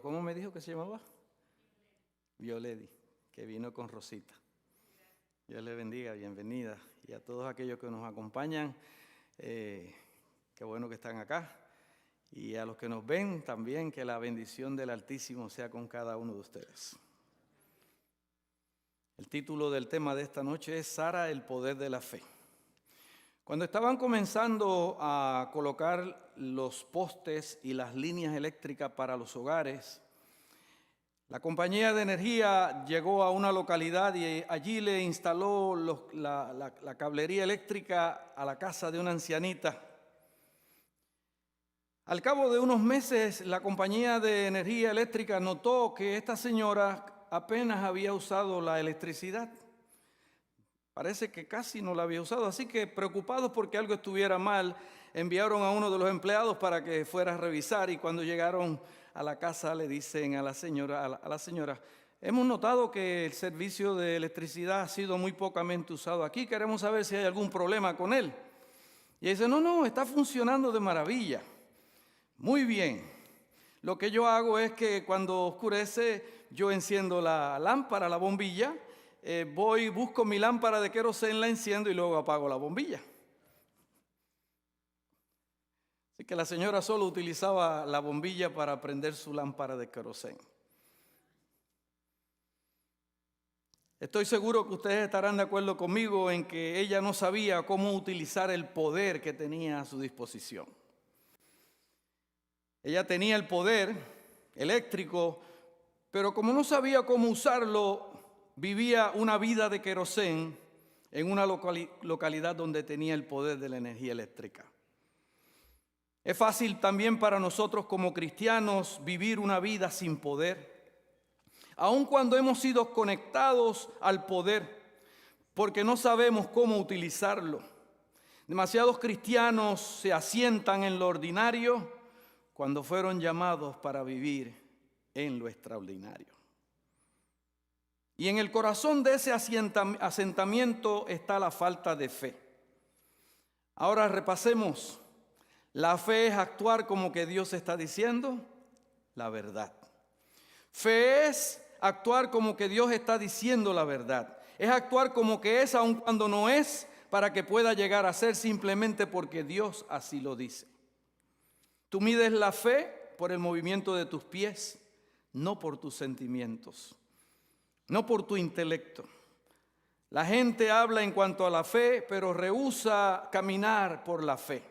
¿cómo me dijo que se llamaba? Violedi, que vino con Rosita. Dios le bendiga, bienvenida. Y a todos aquellos que nos acompañan, qué bueno que están acá. Y a los que nos ven también, que la bendición del Altísimo sea con cada uno de ustedes. El título del tema de esta noche es Sara, el poder de la fe. Cuando estaban comenzando a colocar los postes y las líneas eléctricas para los hogares, la compañía de energía llegó a una localidad y allí le instaló la cablería eléctrica a la casa de una ancianita. Al cabo de unos meses, la compañía de energía eléctrica notó que esta señora apenas había usado la electricidad. Parece que casi no la había usado, así que preocupados porque algo estuviera mal, enviaron a uno de los empleados para que fuera a revisar, y cuando llegaron a la casa le dicen a la señora, hemos notado que el servicio de electricidad ha sido muy pocamente usado aquí, queremos saber si hay algún problema con él. Y ella dice, no, está funcionando de maravilla. Muy bien, lo que yo hago es que cuando oscurece yo enciendo la lámpara, la bombilla, busco mi lámpara de querosén, la enciendo y luego apago la bombilla. Así que la señora solo utilizaba la bombilla para prender su lámpara de querosén. Estoy seguro que ustedes estarán de acuerdo conmigo en que ella no sabía cómo utilizar el poder que tenía a su disposición. Ella tenía el poder eléctrico, pero como no sabía cómo usarlo, vivía una vida de querosén en una localidad donde tenía el poder de la energía eléctrica. Es fácil también para nosotros como cristianos vivir una vida sin poder, aun cuando hemos sido conectados al poder, porque no sabemos cómo utilizarlo. Demasiados cristianos se asientan en lo ordinario cuando fueron llamados para vivir en lo extraordinario. Y en el corazón de ese asentamiento está la falta de fe. Ahora repasemos. La fe es actuar como que Dios está diciendo la verdad. Fe es actuar como que Dios está diciendo la verdad. Es actuar como que es aun cuando no es, para que pueda llegar a ser simplemente porque Dios así lo dice. Tú mides la fe por el movimiento de tus pies, no por tus sentimientos, no por tu intelecto. La gente habla en cuanto a la fe, pero rehúsa caminar por la fe.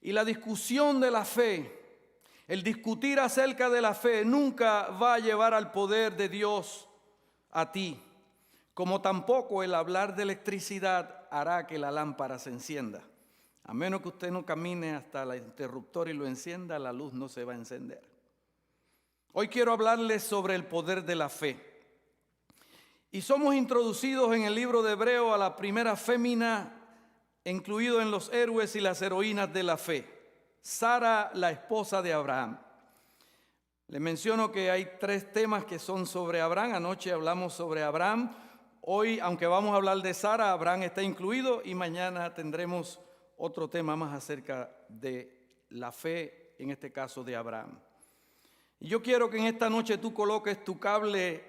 Y la discusión de la fe, el discutir acerca de la fe, nunca va a llevar al poder de Dios a ti, como tampoco el hablar de electricidad hará que la lámpara se encienda. A menos que usted no camine hasta el interruptor y lo encienda, la luz no se va a encender. Hoy quiero hablarles sobre el poder de la fe. Y somos introducidos en el libro de Hebreo a la primera fémina, incluido en los héroes y las heroínas de la fe, Sara, la esposa de Abraham. Les menciono que hay 3 temas que son sobre Abraham. Anoche hablamos sobre Abraham. Hoy, aunque vamos a hablar de Sara, Abraham está incluido, y mañana tendremos otro tema más acerca de la fe, en este caso de Abraham. Y yo quiero que en esta noche tú coloques tu cable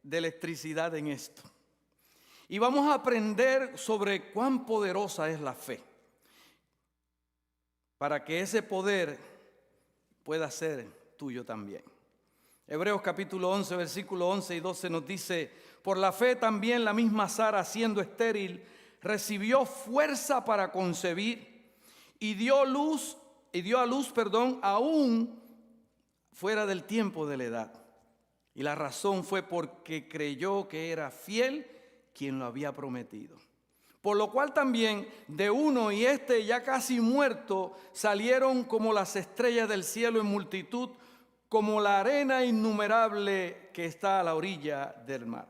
de electricidad en esto. Y vamos a aprender sobre cuán poderosa es la fe, para que ese poder pueda ser tuyo también. Hebreos capítulo 11, versículo 11 y 12 nos dice, por la fe también la misma Sara, siendo estéril, recibió fuerza para concebir y dio a luz, aún fuera del tiempo de la edad. Y la razón fue porque creyó que era fiel quien lo había prometido. Por lo cual también de uno, y ya casi muerto, salieron como las estrellas del cielo en multitud, como la arena innumerable que está a la orilla del mar.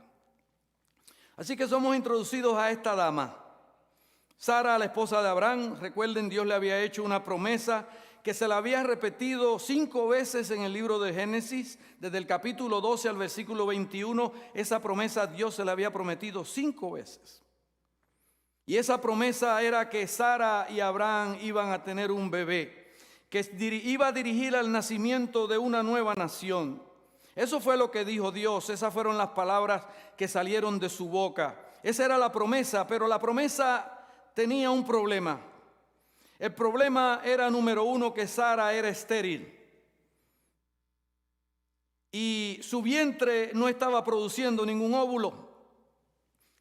Así que somos introducidos a esta dama, Sara, la esposa de Abraham. Recuerden, Dios le había hecho una promesa que se la había repetido 5 veces en el libro de Génesis. Desde el capítulo 12 al versículo 21, esa promesa Dios se la había prometido 5 veces. Y esa promesa era que Sara y Abraham iban a tener un bebé, que iba a dirigir al nacimiento de una nueva nación. Eso fue lo que dijo Dios, esas fueron las palabras que salieron de su boca. Esa era la promesa, pero la promesa tenía un problema. El problema era, número uno, que Sara era estéril. Y su vientre no estaba produciendo ningún óvulo.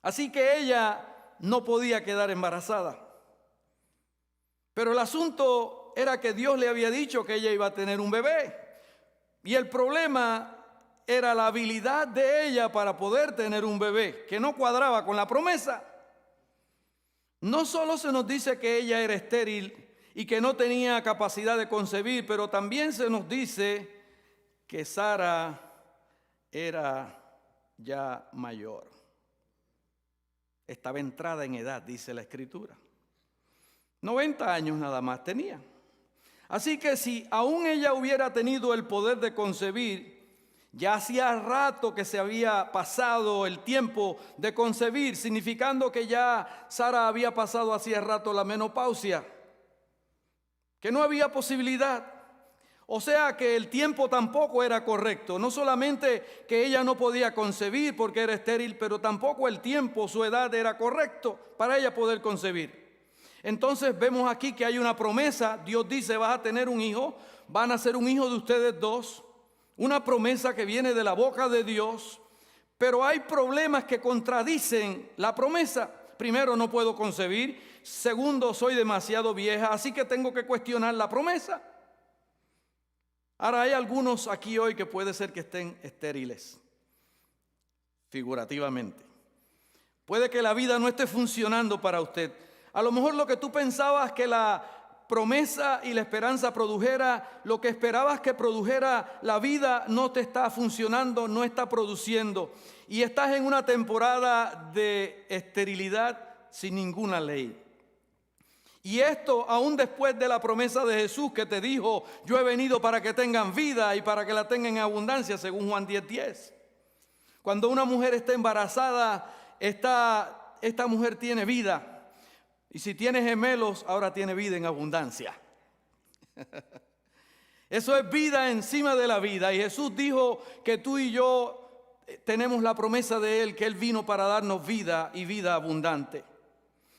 Así que ella no podía quedar embarazada. Pero el asunto era que Dios le había dicho que ella iba a tener un bebé. Y el problema era la habilidad de ella para poder tener un bebé, que no cuadraba con la promesa. No solo se nos dice que ella era estéril y que no tenía capacidad de concebir, pero también se nos dice que Sara era ya mayor. Estaba entrada en edad, dice la Escritura. 90 años nada más tenía. Así que si aún ella hubiera tenido el poder de concebir, ya hacía rato que se había pasado el tiempo de concebir, significando que ya Sara había pasado hacía rato la menopausia, que no había posibilidad. O sea que el tiempo tampoco era correcto. No solamente que ella no podía concebir porque era estéril, pero tampoco el tiempo, su edad era correcto para ella poder concebir. Entonces vemos aquí que hay una promesa. Dios dice: vas a tener un hijo, van a ser un hijo de ustedes dos. Una promesa que viene de la boca de Dios. Pero hay problemas que contradicen la promesa. Primero, no puedo concebir. Segundo, soy demasiado vieja, así que tengo que cuestionar la promesa. Ahora, hay algunos aquí hoy que puede ser que estén estériles, figurativamente. Puede que la vida no esté funcionando para usted. A lo mejor lo que tú pensabas que la promesa y la esperanza produjera, lo que esperabas que produjera la vida, no te está funcionando, no está produciendo. Y estás en una temporada de esterilidad sin ninguna ley. Y esto aún después de la promesa de Jesús que te dijo: yo he venido para que tengan vida y para que la tengan en abundancia, según Juan 10:10. Cuando una mujer está embarazada, esta mujer tiene vida. Y si tiene gemelos, ahora tiene vida en abundancia. Eso es vida encima de la vida. Y Jesús dijo que tú y yo tenemos la promesa de Él, que Él vino para darnos vida y vida abundante.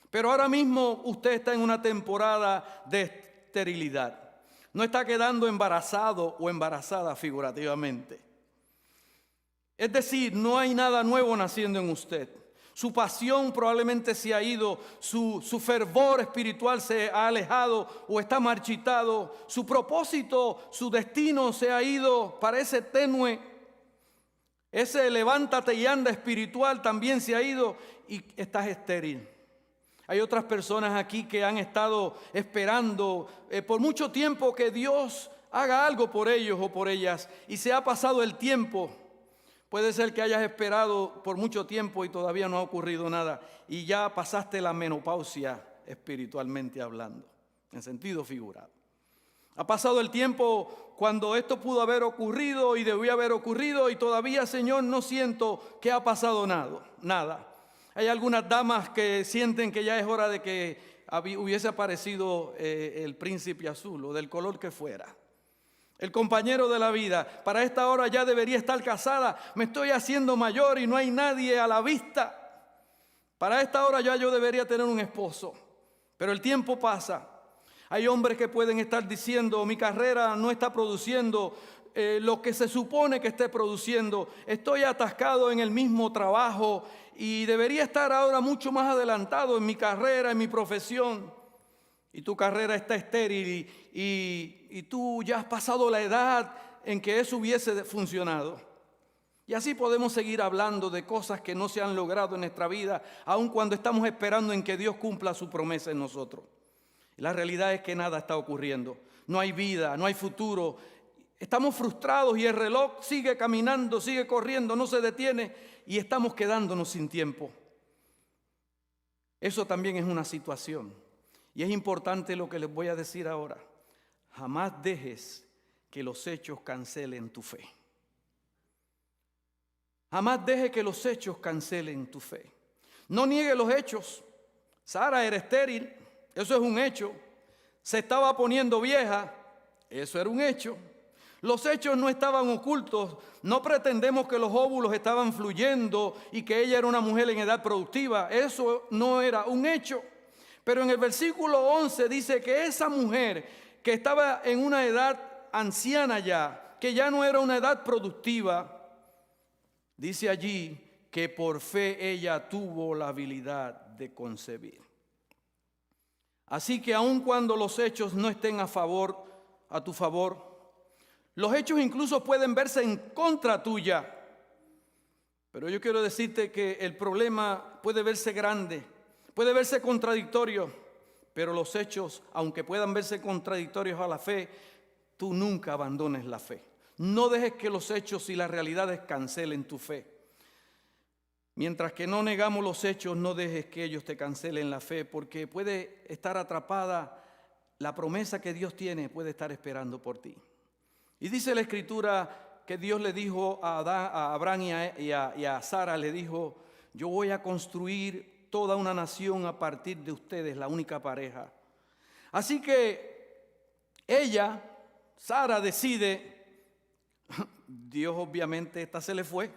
Pero ahora mismo usted está en una temporada de esterilidad. No está quedando embarazado o embarazada figurativamente. Es decir, no hay nada nuevo naciendo en usted. Su pasión probablemente se ha ido, su fervor espiritual se ha alejado o está marchitado. Su propósito, su destino se ha ido, parece tenue. Ese levántate y anda espiritual también se ha ido y estás estéril. Hay otras personas aquí que han estado esperando por mucho tiempo que Dios haga algo por ellos o por ellas, y se ha pasado el tiempo. Puede ser que hayas esperado por mucho tiempo y todavía no ha ocurrido nada, y ya pasaste la menopausia espiritualmente hablando, en sentido figurado. Ha pasado el tiempo cuando esto pudo haber ocurrido y debió haber ocurrido, y todavía, Señor, no siento que ha pasado nada. Hay algunas damas que sienten que ya es hora de que hubiese aparecido el príncipe azul o del color que fuera. El compañero de la vida. Para esta hora ya debería estar casada. Me estoy haciendo mayor y no hay nadie a la vista. Para esta hora ya yo debería tener un esposo. Pero el tiempo pasa. Hay hombres que pueden estar diciendo: mi carrera no está produciendo lo que se supone que esté produciendo. Estoy atascado en el mismo trabajo y debería estar ahora mucho más adelantado en mi carrera, en mi profesión. Y tu carrera está estéril y tú ya has pasado la edad en que eso hubiese funcionado. Y así podemos seguir hablando de cosas que no se han logrado en nuestra vida, aun cuando estamos esperando en que Dios cumpla su promesa en nosotros. La realidad es que nada está ocurriendo. No hay vida, no hay futuro. Estamos frustrados y el reloj sigue caminando, sigue corriendo, no se detiene y estamos quedándonos sin tiempo. Eso también es una situación. Y es importante lo que les voy a decir ahora. Jamás dejes que los hechos cancelen tu fe. Jamás dejes que los hechos cancelen tu fe. No niegue los hechos. Sara era estéril, eso es un hecho. Se estaba poniendo vieja, Eso era un hecho. Los hechos no estaban ocultos. No pretendemos que los óvulos estaban fluyendo y que ella era una mujer en edad productiva. Eso no era un hecho. Pero en el versículo 11 dice que esa mujer que estaba en una edad anciana ya, que ya no era una edad productiva, dice allí que por fe ella tuvo la habilidad de concebir. Así que aun cuando los hechos no estén a tu favor, los hechos incluso pueden verse en contra tuya. Pero yo quiero decirte que el problema puede verse grande, puede verse contradictorio, pero los hechos, aunque puedan verse contradictorios a la fe, tú nunca abandones la fe. No dejes que los hechos y las realidades cancelen tu fe. Mientras que no negamos los hechos, no dejes que ellos te cancelen la fe, porque puede estar atrapada la promesa que Dios tiene, puede estar esperando por ti. Y dice la Escritura que Dios le dijo a Abraham y a Sara, le dijo: yo voy a construir toda una nación a partir de ustedes, la única pareja. Así que ella, Sara, decide, Dios obviamente esta se le fue.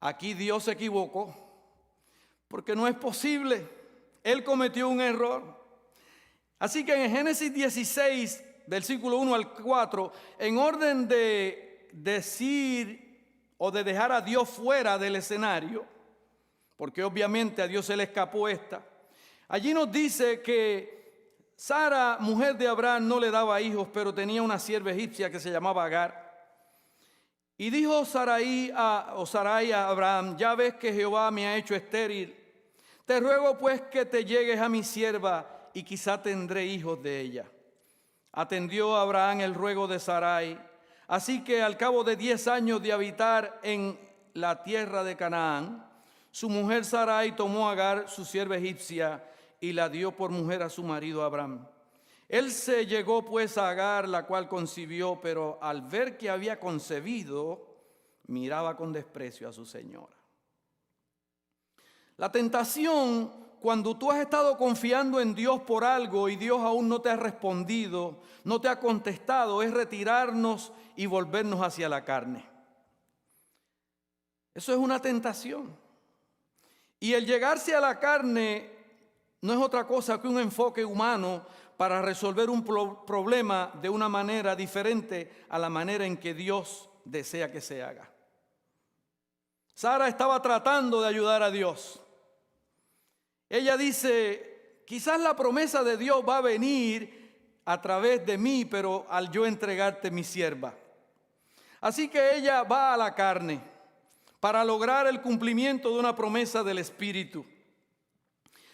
Aquí Dios se equivocó, porque no es posible. Él cometió un error. Así que en Génesis 16, versículo 1 al 4, en orden de decir o de dejar a Dios fuera del escenario, porque obviamente a Dios se le escapó esta, allí nos dice que Sara, mujer de Abraham, no le daba hijos, pero tenía una sierva egipcia que se llamaba Agar. Y dijo Sarai a Abraham: ya ves que Jehová me ha hecho estéril. Te ruego pues que te llegues a mi sierva y quizá tendré hijos de ella. Atendió Abraham el ruego de Sarai. Así que al cabo de 10 años de habitar en la tierra de Canaán, su mujer Sarai tomó a Agar, su sierva egipcia, y la dio por mujer a su marido Abraham. Él se llegó pues a Agar, la cual concibió, pero al ver que había concebido, miraba con desprecio a su señora. La tentación, cuando tú has estado confiando en Dios por algo y Dios aún no te ha respondido, no te ha contestado, es retirarnos y volvernos hacia la carne. Eso es una tentación. Y el llegarse a la carne no es otra cosa que un enfoque humano para resolver un problema de una manera diferente a la manera en que Dios desea que se haga. Sara estaba tratando de ayudar a Dios. Ella dice: quizás la promesa de Dios va a venir a través de mí, pero al yo entregarte mi sierva. Así que ella va a la carne para lograr el cumplimiento de una promesa del Espíritu.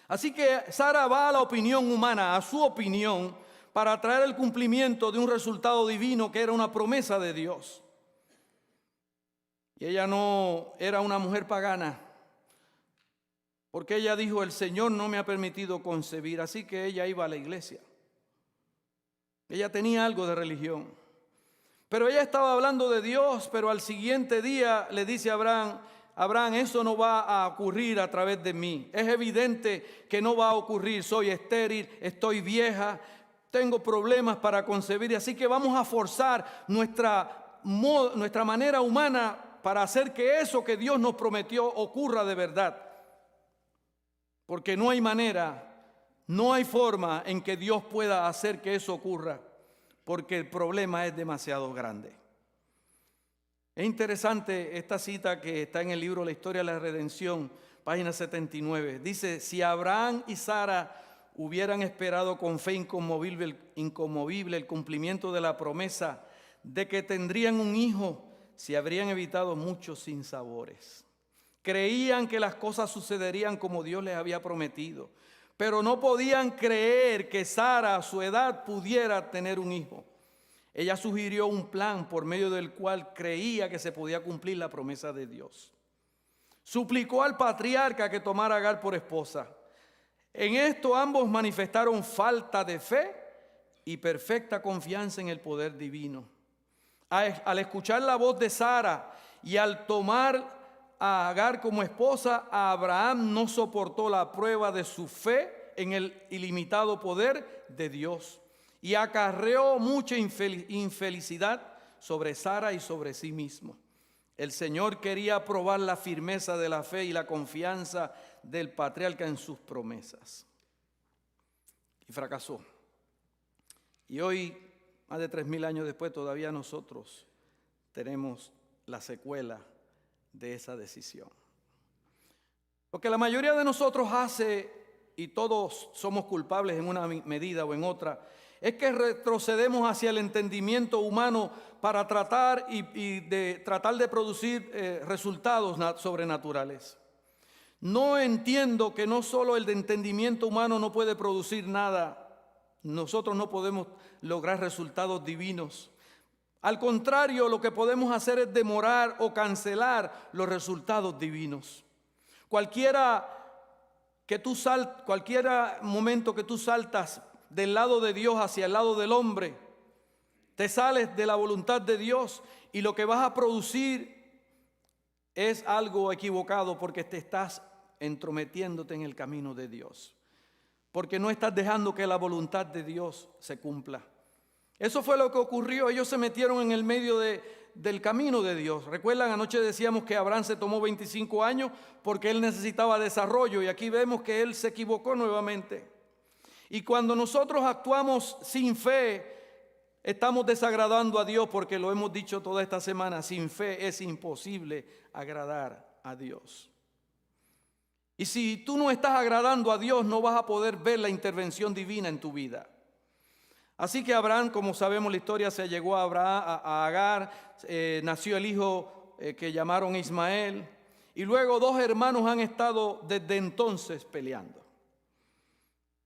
Así que Sara va a la opinión humana, a su opinión, para traer el cumplimiento de un resultado divino que era una promesa de Dios. Y ella no era una mujer pagana, porque ella dijo: el Señor no me ha permitido concebir. Así que ella iba a la iglesia. Ella tenía algo de religión, pero ella estaba hablando de Dios. Pero al siguiente día le dice a Abraham: eso no va a ocurrir a través de mí. Es evidente que no va a ocurrir. Soy estéril, estoy vieja, tengo problemas para concebir. Así que vamos a forzar nuestra manera humana para hacer que eso que Dios nos prometió ocurra de verdad. Porque no hay manera, no hay forma en que Dios pueda hacer que eso ocurra, porque el problema es demasiado grande. Es interesante esta cita que está en el libro La Historia de la Redención, página 79. Dice: si Abraham y Sara hubieran esperado con fe inconmovible el cumplimiento de la promesa de que tendrían un hijo, se habrían evitado muchos sinsabores. Creían que las cosas sucederían como Dios les había prometido, pero no podían creer que Sara a su edad pudiera tener un hijo. Ella sugirió un plan por medio del cual creía que se podía cumplir la promesa de Dios. Suplicó al patriarca que tomara a Agar por esposa. En esto ambos manifestaron falta de fe y perfecta confianza en el poder divino. Al escuchar la voz de Sara y al tomar a Agar como esposa, Abraham no soportó la prueba de su fe en el ilimitado poder de Dios. y acarreó mucha infelicidad sobre Sara y sobre sí mismo. El Señor quería probar la firmeza de la fe y la confianza del patriarca en sus promesas. Y fracasó. Y hoy, más de 3000 años después, todavía nosotros tenemos la secuela de esa decisión. Lo que la mayoría de nosotros hace, y todos somos culpables en una medida o en otra, es que retrocedemos hacia el entendimiento humano para tratar de producir resultados sobrenaturales. No entiendo que no solo el de entendimiento humano no puede producir nada, nosotros no podemos lograr resultados divinos. Al contrario, lo que podemos hacer es demorar o cancelar los resultados divinos. Cualquier momento que tú saltas del lado de Dios hacia el lado del hombre, te sales de la voluntad de Dios y lo que vas a producir es algo equivocado porque te estás entrometiéndote en el camino de Dios, porque no estás dejando que la voluntad de Dios se cumpla. Eso fue lo que ocurrió. Ellos se metieron en el medio del camino de Dios. ¿Recuerdan? Anoche decíamos que Abraham se tomó 25 años porque él necesitaba desarrollo, y aquí vemos que él se equivocó nuevamente. Y cuando nosotros actuamos sin fe, estamos desagradando a Dios, porque lo hemos dicho toda esta semana, sin fe es imposible agradar a Dios. Y si tú no estás agradando a Dios, no vas a poder ver la intervención divina en tu vida. Así que Abraham, como sabemos la historia, se llegó a Agar, nació el hijo que llamaron Ismael, y luego 2 hermanos han estado desde entonces peleando.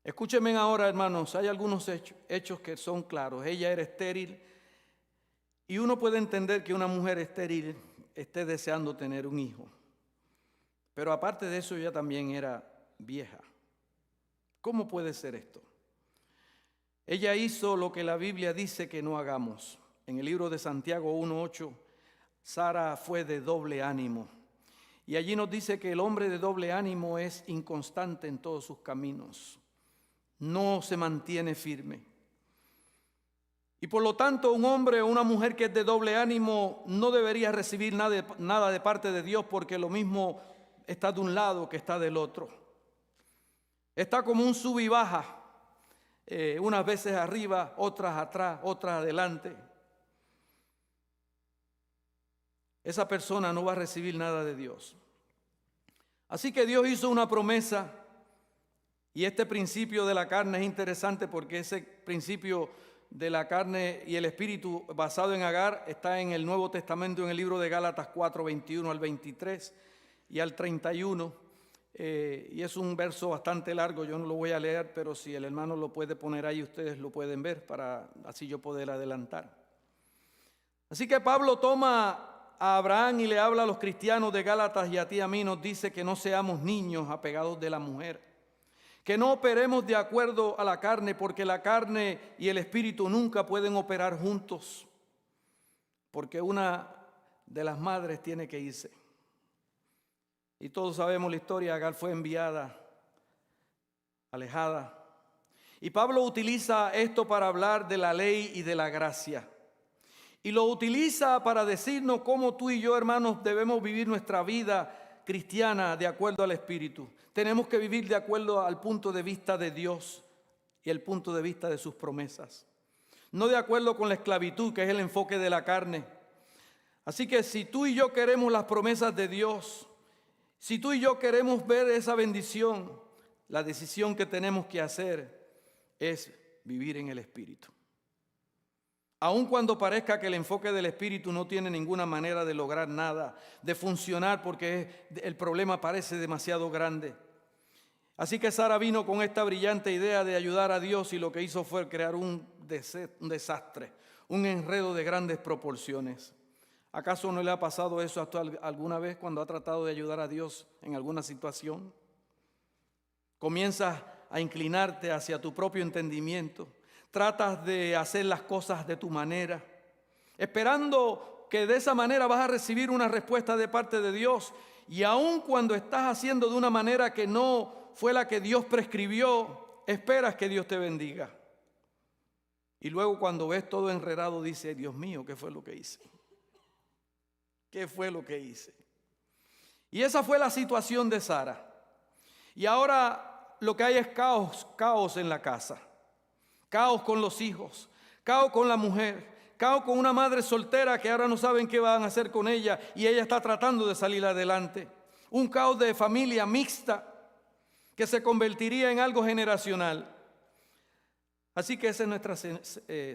Escúchenme ahora, hermanos, hay algunos hechos que son claros. Ella era estéril, y uno puede entender que una mujer estéril esté deseando tener un hijo. Pero aparte de eso, ella también era vieja. ¿Cómo puede ser esto? Ella hizo lo que la Biblia dice que no hagamos. En el libro de Santiago 1:8, Sara fue de doble ánimo. Y allí nos dice que el hombre de doble ánimo es inconstante en todos sus caminos. No se mantiene firme. Y por lo tanto, un hombre o una mujer que es de doble ánimo no debería recibir nada de parte de Dios, porque lo mismo está de un lado que está del otro. Está como un sub y baja. Unas veces arriba, otras atrás, otras adelante. Esa persona no va a recibir nada de Dios. Así que Dios hizo una promesa, y este principio de la carne es interesante porque ese principio de la carne y el espíritu basado en Agar está en el Nuevo Testamento, en el libro de Gálatas 4:21 al 23 y al 31. Y es un verso bastante largo, yo no lo voy a leer, pero si el hermano lo puede poner ahí, ustedes lo pueden ver para así yo poder adelantar. Así que Pablo toma a Abraham y le habla a los cristianos de Gálatas, y a ti y a mí nos dice que no seamos niños apegados de la mujer, que no operemos de acuerdo a la carne, porque la carne y el espíritu nunca pueden operar juntos, porque una de las madres tiene que irse. Y todos sabemos la historia. Agar fue enviada, alejada. Y Pablo utiliza esto para hablar de la ley y de la gracia. Y lo utiliza para decirnos cómo tú y yo, hermanos, debemos vivir nuestra vida cristiana de acuerdo al Espíritu. Tenemos que vivir de acuerdo al punto de vista de Dios y el punto de vista de sus promesas. No de acuerdo con la esclavitud, que es el enfoque de la carne. Así que si tú y yo queremos las promesas de Dios, si tú y yo queremos ver esa bendición, la decisión que tenemos que hacer es vivir en el Espíritu. Aun cuando parezca que el enfoque del Espíritu no tiene ninguna manera de lograr nada, de funcionar, porque el problema parece demasiado grande. Así que Sara vino con esta brillante idea de ayudar a Dios, y lo que hizo fue crear un desastre, un enredo de grandes proporciones. ¿Acaso no le ha pasado eso hasta alguna vez cuando ha tratado de ayudar a Dios en alguna situación? Comienzas a inclinarte hacia tu propio entendimiento. Tratas de hacer las cosas de tu manera, esperando que de esa manera vas a recibir una respuesta de parte de Dios. Y aun cuando estás haciendo de una manera que no fue la que Dios prescribió, esperas que Dios te bendiga. Y luego cuando ves todo enredado, dice, Dios mío, ¿qué fue lo que hice? ¿Qué fue lo que hice? Y esa fue la situación de Sara. Y ahora lo que hay es caos, caos en la casa. Caos con los hijos, caos con la mujer, caos con una madre soltera que ahora no saben qué van a hacer con ella y ella está tratando de salir adelante. Un caos de familia mixta que se convertiría en algo generacional. Así que esa es nuestra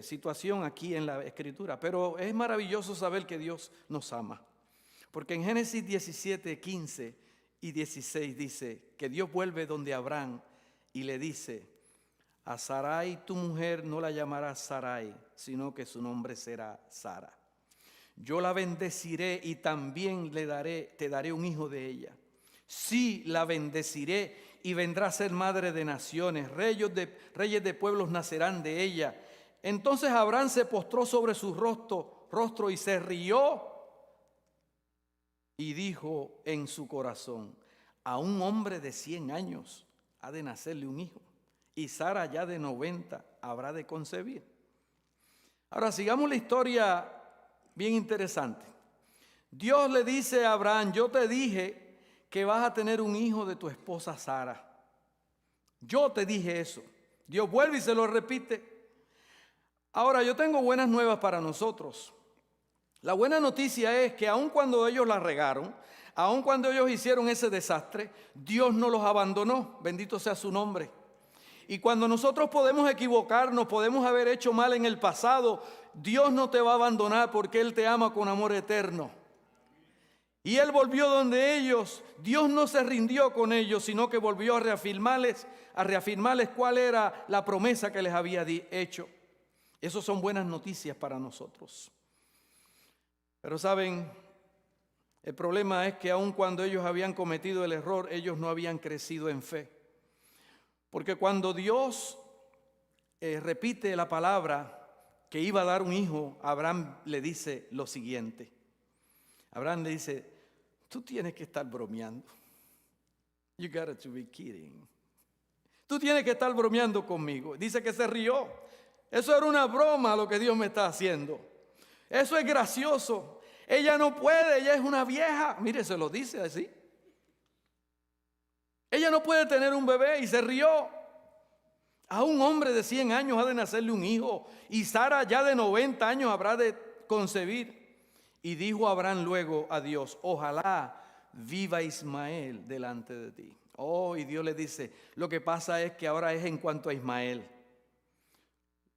situación aquí en la Escritura. Pero es maravilloso saber que Dios nos ama. Porque en Génesis 17, 15 y 16 dice que Dios vuelve donde Abraham y le dice: a Sarai tu mujer no la llamarás Sarai, sino que su nombre será Sara. Yo la bendeciré y también te daré un hijo de ella. Sí, la bendeciré y vendrá a ser madre de naciones, reyes de pueblos nacerán de ella. Entonces Abraham se postró sobre su rostro y se rió y dijo en su corazón: a un hombre de 100 años ha de nacerle un hijo, y Sara ya de 90 habrá de concebir. Ahora sigamos la historia bien interesante. Dios le dice a Abraham: yo te dije que vas a tener un hijo de tu esposa Sara. Yo te dije eso. Dios vuelve y se lo repite. Ahora yo tengo buenas nuevas para nosotros. La buena noticia es que aun cuando ellos la regaron, aun cuando ellos hicieron ese desastre, Dios no los abandonó. Bendito sea su nombre. Y cuando nosotros podemos equivocarnos, podemos haber hecho mal en el pasado, Dios no te va a abandonar porque Él te ama con amor eterno. Y Él volvió donde ellos. Dios no se rindió con ellos, sino que volvió a reafirmarles cuál era la promesa que les había hecho. Esas son buenas noticias para nosotros. Pero saben, el problema es que aun cuando ellos habían cometido el error, ellos no habían crecido en fe. Porque cuando Dios repite la palabra que iba a dar un hijo, Abraham le dice lo siguiente. Abraham le dice: tú tienes que estar bromeando. You got to be kidding. Tú tienes que estar bromeando conmigo. Dice que se rió. Eso era una broma lo que Dios me está haciendo. Eso es gracioso. Ella no puede, ella es una vieja. Mire, se lo dice así. Ella no puede tener un bebé y se rió. A un hombre de 100 años ha de nacerle un hijo y Sara ya de 90 años habrá de concebir. Y dijo Abraham luego a Dios: ojalá viva Ismael delante de ti. Oh, y Dios le dice: lo que pasa es que ahora es en cuanto a Ismael.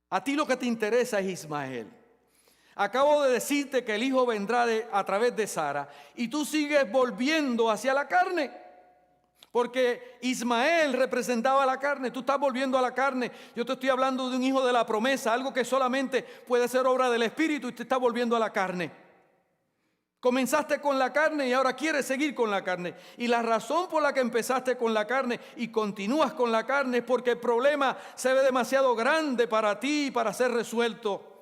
A ti lo que te interesa es Ismael. Acabo de decirte que el hijo vendrá a través de Sara y tú sigues volviendo hacia la carne. Porque Ismael representaba la carne, tú estás volviendo a la carne. Yo te estoy hablando de un hijo de la promesa, algo que solamente puede ser obra del Espíritu, y te estás volviendo a la carne. Comenzaste con la carne y ahora quieres seguir con la carne. Y la razón por la que empezaste con la carne y continúas con la carne es porque el problema se ve demasiado grande para ti y para ser resuelto.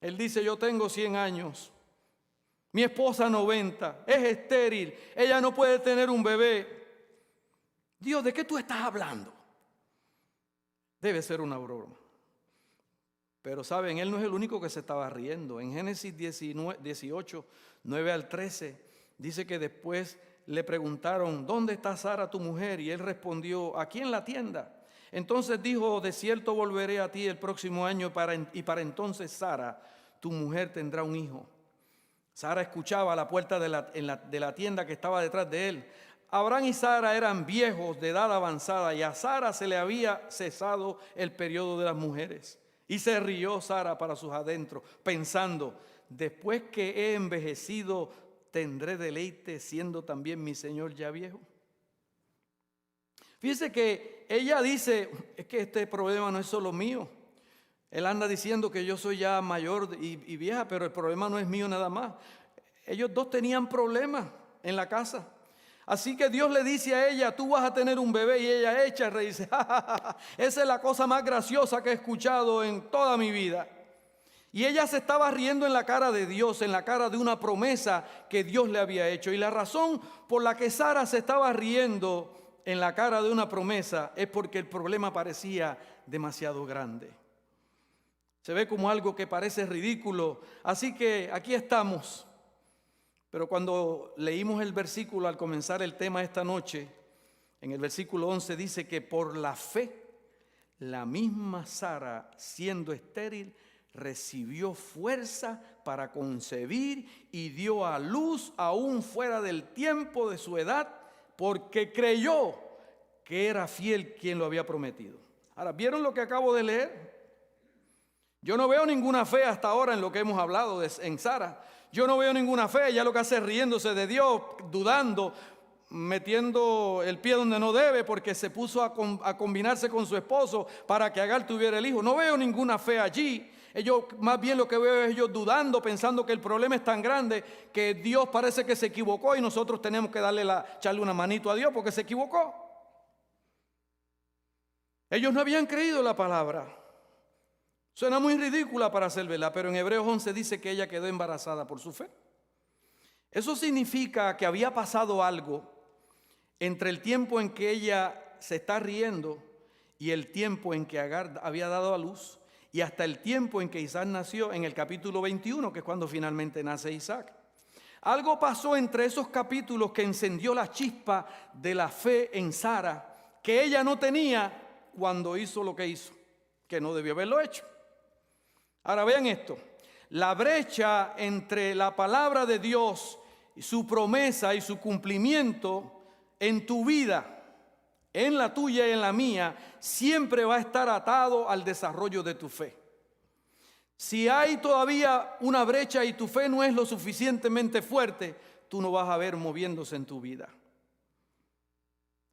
Él dice: yo tengo 100 años. Mi esposa 90, es estéril, ella no puede tener un bebé. Dios, ¿de qué tú estás hablando? Debe ser una broma. Pero saben, él no es el único que se estaba riendo. En Génesis 18, 9 al 13, dice que después le preguntaron: ¿dónde está Sara tu mujer? Y él respondió: aquí en la tienda. Entonces dijo: de cierto volveré a ti el próximo año y para entonces Sara, tu mujer, tendrá un hijo. Sara escuchaba a la puerta de la tienda que estaba detrás de él. Abraham y Sara eran viejos de edad avanzada y a Sara se le había cesado el periodo de las mujeres. Y se rió Sara para sus adentros, pensando: después que he envejecido, ¿tendré deleite siendo también mi Señor ya viejo? Fíjese que ella dice: es que este problema no es solo mío. Él anda diciendo que yo soy ya mayor y vieja, pero el problema no es mío nada más. Ellos dos tenían problemas en la casa. Así que Dios le dice a ella: tú vas a tener un bebé, y ella echa y dice: ¡ja, ja, ja! Esa es la cosa más graciosa que he escuchado en toda mi vida. Y ella se estaba riendo en la cara de Dios, en la cara de una promesa que Dios le había hecho. Y la razón por la que Sara se estaba riendo en la cara de una promesa es porque el problema parecía demasiado grande. Se ve como algo que parece ridículo. Así que aquí estamos. Pero cuando leímos el versículo al comenzar el tema esta noche, en el versículo 11 dice que por la fe, la misma Sara, siendo estéril, recibió fuerza para concebir y dio a luz aún fuera del tiempo de su edad, porque creyó que era fiel quien lo había prometido. Ahora, ¿vieron lo que acabo de leer? Yo no veo ninguna fe hasta ahora en lo que hemos hablado en Sara. Yo no veo ninguna fe. Ella lo que hace es riéndose de Dios, dudando, metiendo el pie donde no debe, porque se puso a combinarse con su esposo para que Agar tuviera el hijo. No veo ninguna fe allí. Más bien lo que veo es ellos dudando, pensando que el problema es tan grande que Dios parece que se equivocó y nosotros tenemos que echarle una manito a Dios porque se equivocó. Ellos no habían creído la palabra. Suena muy ridícula para ser verdad, pero en Hebreos 11 dice que ella quedó embarazada por su fe. Eso significa que había pasado algo entre el tiempo en que ella se está riendo y el tiempo en que Agar había dado a luz y hasta el tiempo en que Isaac nació en el capítulo 21, que es cuando finalmente nace Isaac. Algo pasó entre esos capítulos que encendió la chispa de la fe en Sara, que ella no tenía cuando hizo lo que hizo, que no debió haberlo hecho. Ahora vean esto, la brecha entre la palabra de Dios, su promesa y su cumplimiento en tu vida, en la tuya y en la mía, siempre va a estar atado al desarrollo de tu fe. Si hay todavía una brecha y tu fe no es lo suficientemente fuerte, tú no vas a ver moviéndose en tu vida.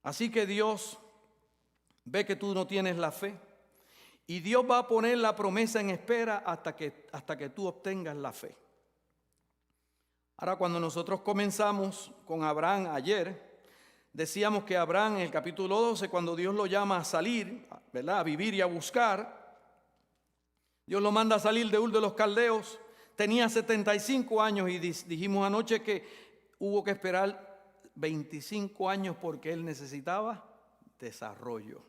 Así que Dios ve que tú no tienes la fe. Y Dios va a poner la promesa en espera hasta que tú obtengas la fe. Ahora, cuando nosotros comenzamos con Abraham ayer, decíamos que Abraham en el capítulo 12, cuando Dios lo llama a salir, ¿verdad?, a vivir y a buscar, Dios lo manda a salir de Ur de los Caldeos, tenía 75 años y dijimos anoche que hubo que esperar 25 años porque él necesitaba desarrollo.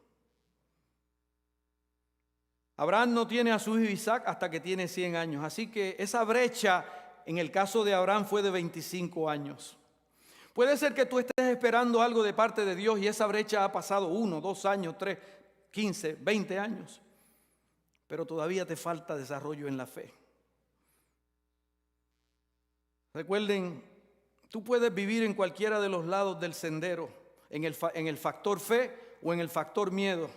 Abraham no tiene a su hijo Isaac hasta que tiene 100 años. Así que esa brecha en el caso de Abraham fue de 25 años. Puede ser que tú estés esperando algo de parte de Dios y esa brecha ha pasado 1, 2 años, 3, 15, 20 años. Pero todavía te falta desarrollo en la fe. Recuerden, tú puedes vivir en cualquiera de los lados del sendero, en el factor fe o en el factor miedo.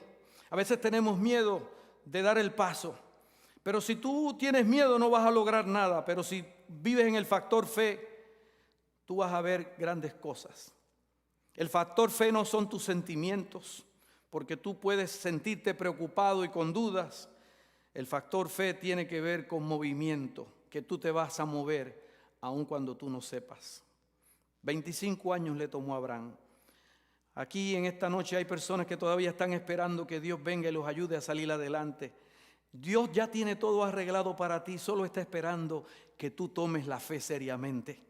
A veces tenemos miedo de dar el paso, pero si tú tienes miedo no vas a lograr nada, pero si vives en el factor fe, tú vas a ver grandes cosas. El factor fe no son tus sentimientos, porque tú puedes sentirte preocupado y con dudas. El factor fe tiene que ver con movimiento, que tú te vas a mover aun cuando tú no sepas. 25 años le tomó a Abraham. Aquí en esta noche hay personas que todavía están esperando que Dios venga y los ayude a salir adelante. Dios ya tiene todo arreglado para ti, solo está esperando que tú tomes la fe seriamente.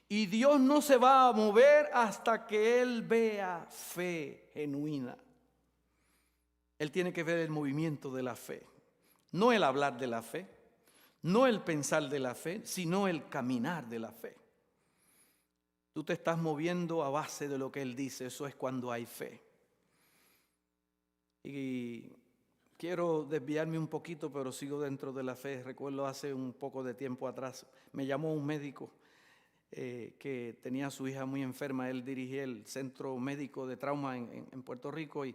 Y Dios no se va a mover hasta que Él vea fe genuina. Él tiene que ver el movimiento de la fe, no el hablar de la fe, no el pensar de la fe, sino el caminar de la fe. Tú te estás moviendo a base de lo que Él dice, eso es cuando hay fe. Y quiero desviarme un poquito, pero sigo dentro de la fe. Recuerdo hace un poco de tiempo atrás, me llamó un médico que tenía a su hija muy enferma. Él dirigía el centro médico de trauma en Puerto Rico y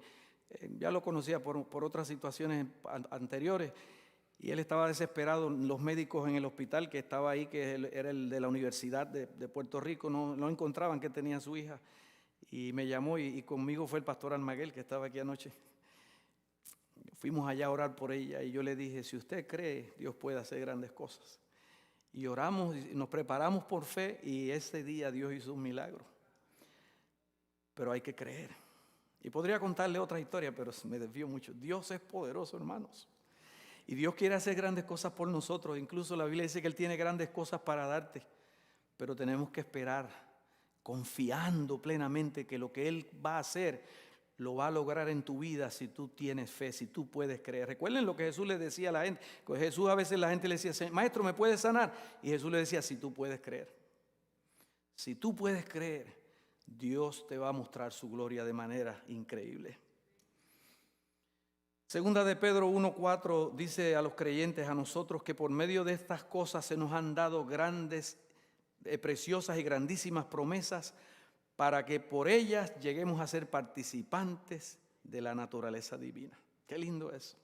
ya lo conocía por otras situaciones anteriores. Y él estaba desesperado. Los médicos en el hospital que estaba ahí, que era el de la Universidad de Puerto Rico, no encontraban que tenía su hija. Y me llamó y conmigo fue el pastor Almaguel, que estaba aquí anoche. Fuimos allá a orar por ella y yo le dije, si usted cree, Dios puede hacer grandes cosas. Y oramos, y nos preparamos por fe y ese día Dios hizo un milagro. Pero hay que creer. Y podría contarle otra historia, pero me desvío mucho. Dios es poderoso, hermanos. Y Dios quiere hacer grandes cosas por nosotros. Incluso la Biblia dice que Él tiene grandes cosas para darte. Pero tenemos que esperar, confiando plenamente que lo que Él va a hacer, lo va a lograr en tu vida si tú tienes fe, si tú puedes creer. Recuerden lo que Jesús le decía a la gente. Jesús a veces la gente le decía, maestro, ¿me puedes sanar? Y Jesús le decía, si tú puedes creer. Si tú puedes creer, Dios te va a mostrar su gloria de manera increíble. Segunda de Pedro 1:4 dice a los creyentes, a nosotros, que por medio de estas cosas se nos han dado grandes, preciosas y grandísimas promesas, para que por ellas lleguemos a ser participantes de la naturaleza divina. Qué lindo eso.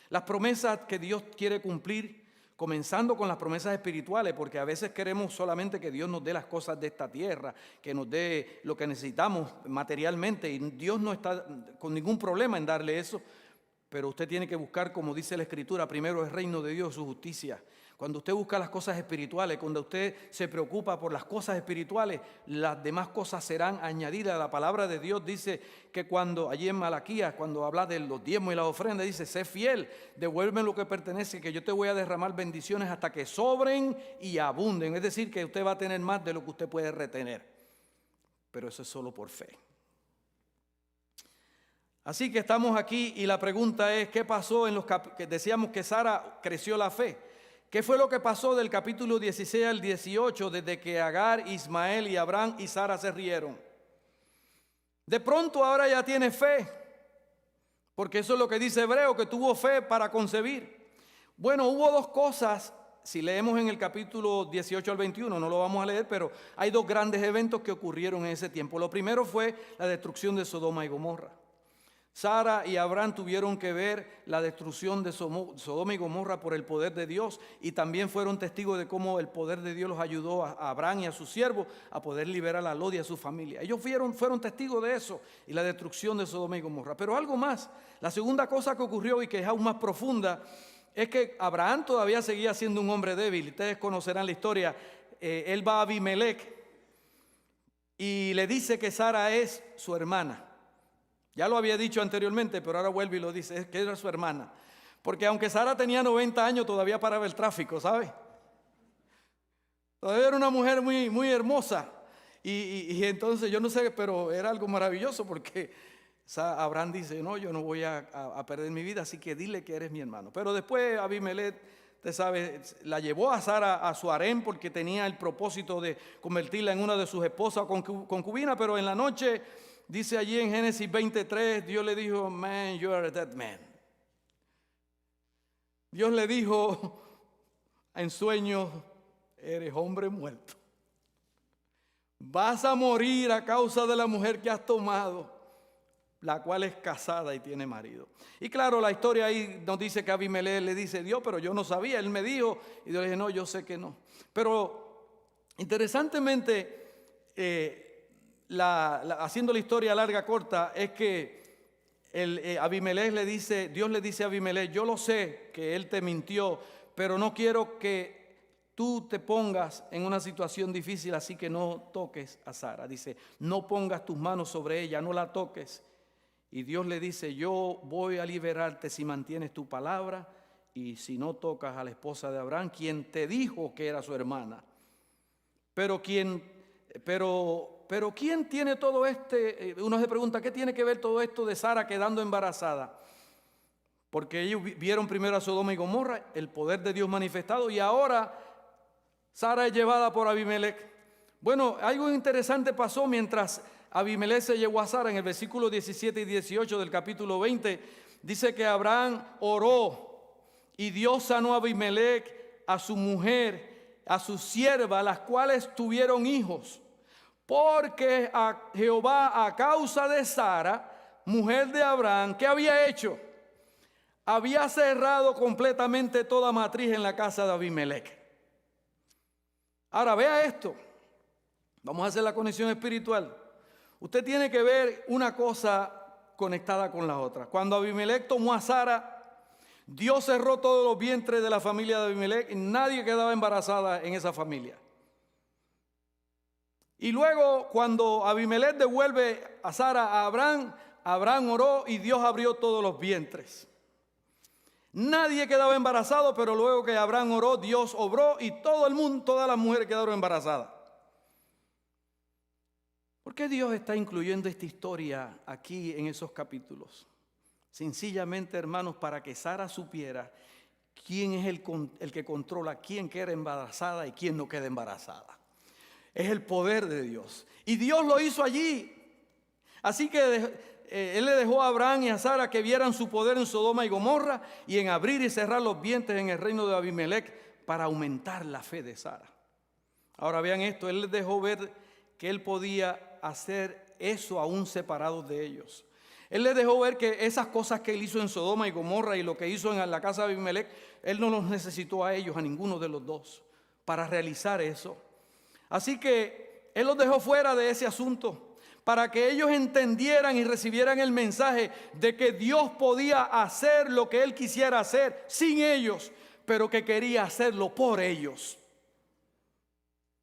Las promesas que Dios quiere cumplir, comenzando con las promesas espirituales, porque a veces queremos solamente que Dios nos dé las cosas de esta tierra, que nos dé lo que necesitamos materialmente, y Dios no está con ningún problema en darle eso, pero usted tiene que buscar, como dice la Escritura, primero el reino de Dios, su justicia. Cuando usted busca las cosas espirituales, cuando usted se preocupa por las cosas espirituales, las demás cosas serán añadidas. La palabra de Dios dice que cuando, allí en Malaquías, cuando habla de los diezmos y las ofrendas, dice, sé fiel, devuelve lo que pertenece, que yo te voy a derramar bendiciones hasta que sobren y abunden. Es decir, que usted va a tener más de lo que usted puede retener. Pero eso es solo por fe. Así que estamos aquí y la pregunta es, ¿qué pasó en los que decíamos que Sara creció la fe? ¿Qué fue lo que pasó del capítulo 16 al 18 desde que Agar, Ismael y Abraham y Sara se rieron? De pronto ahora ya tiene fe, porque eso es lo que dice Hebreo, que tuvo fe para concebir. Bueno, hubo dos cosas, si leemos en el capítulo 18 al 21, no lo vamos a leer, pero hay dos grandes eventos que ocurrieron en ese tiempo. Lo primero fue la destrucción de Sodoma y Gomorra. Sara y Abraham tuvieron que ver la destrucción de Sodoma y Gomorra por el poder de Dios, y también fueron testigos de cómo el poder de Dios los ayudó a Abraham y a sus siervos a poder liberar a Lot y a su familia. Ellos fueron testigos de eso y la destrucción de Sodoma y Gomorra. Pero algo más, la segunda cosa que ocurrió y que es aún más profunda, es que Abraham todavía seguía siendo un hombre débil. Ustedes conocerán la historia. Él va a Abimelech y le dice que Sara es su hermana. Ya lo había dicho anteriormente, pero ahora vuelve y lo dice, es que era su hermana. Porque aunque Sara tenía 90 años, todavía paraba el tráfico, ¿sabe? Todavía era una mujer muy, muy hermosa. Y entonces, yo no sé, pero era algo maravilloso porque Abraham dice, no, yo no voy a perder mi vida, así que dile que eres mi hermano. Pero después Abimelech, usted sabe, la llevó a Sara a su harén porque tenía el propósito de convertirla en una de sus esposas o concubina, pero en la noche... Dice allí en Génesis 23, Dios le dijo, man, you are a dead man. Dios le dijo en sueños, eres hombre muerto. Vas a morir a causa de la mujer que has tomado, la cual es casada y tiene marido. Y claro, la historia ahí nos dice que Abimelech le dice, Dios, pero yo no sabía, él me dijo. Y Dios le dice, no, yo sé que no. Pero interesantemente, haciendo la historia larga corta, es que Abimelech Dios le dice a Abimelech, yo lo sé que él te mintió, pero no quiero que tú te pongas en una situación difícil, así que no toques a Sara. Dice, no pongas tus manos sobre ella, no la toques. Y Dios le dice, yo voy a liberarte si mantienes tu palabra y si no tocas a la esposa de Abraham, quien te dijo que era su hermana. Pero ¿quién tiene todo uno se pregunta, ¿qué tiene que ver todo esto de Sara quedando embarazada? Porque ellos vieron primero a Sodoma y Gomorra, el poder de Dios manifestado, y ahora Sara es llevada por Abimelech. Bueno, algo interesante pasó mientras Abimelech se llevó a Sara. En el versículo 17 y 18 del capítulo 20, dice que Abraham oró y Dios sanó a Abimelech, a su mujer, a su sierva, las cuales tuvieron hijos. Porque a Jehová, a causa de Sara, mujer de Abraham, ¿qué había hecho? Había cerrado completamente toda matriz en la casa de Abimelech. Ahora vea esto. Vamos a hacer la conexión espiritual. Usted tiene que ver una cosa conectada con la otra. Cuando Abimelech tomó a Sara, Dios cerró todos los vientres de la familia de Abimelech y nadie quedaba embarazada en esa familia. Y luego cuando Abimelech devuelve a Sara a Abraham, Abraham oró y Dios abrió todos los vientres. Nadie quedaba embarazado, pero luego que Abraham oró, Dios obró y todo el mundo, todas las mujeres quedaron embarazadas. ¿Por qué Dios está incluyendo esta historia aquí en esos capítulos? Sencillamente, hermanos, para que Sara supiera quién es el que controla quién queda embarazada y quién no queda embarazada. Es el poder de Dios. Y Dios lo hizo allí. Así que Él le dejó a Abraham y a Sara que vieran su poder en Sodoma y Gomorra y en abrir y cerrar los vientres en el reino de Abimelech para aumentar la fe de Sara. Ahora vean esto, Él les dejó ver que Él podía hacer eso aún separado de ellos. Él les dejó ver que esas cosas que Él hizo en Sodoma y Gomorra y lo que hizo en la casa de Abimelech, Él no los necesitó a ellos, a ninguno de los dos, para realizar eso. Así que Él los dejó fuera de ese asunto, para que ellos entendieran y recibieran el mensaje de que Dios podía hacer lo que Él quisiera hacer sin ellos, pero que quería hacerlo por ellos.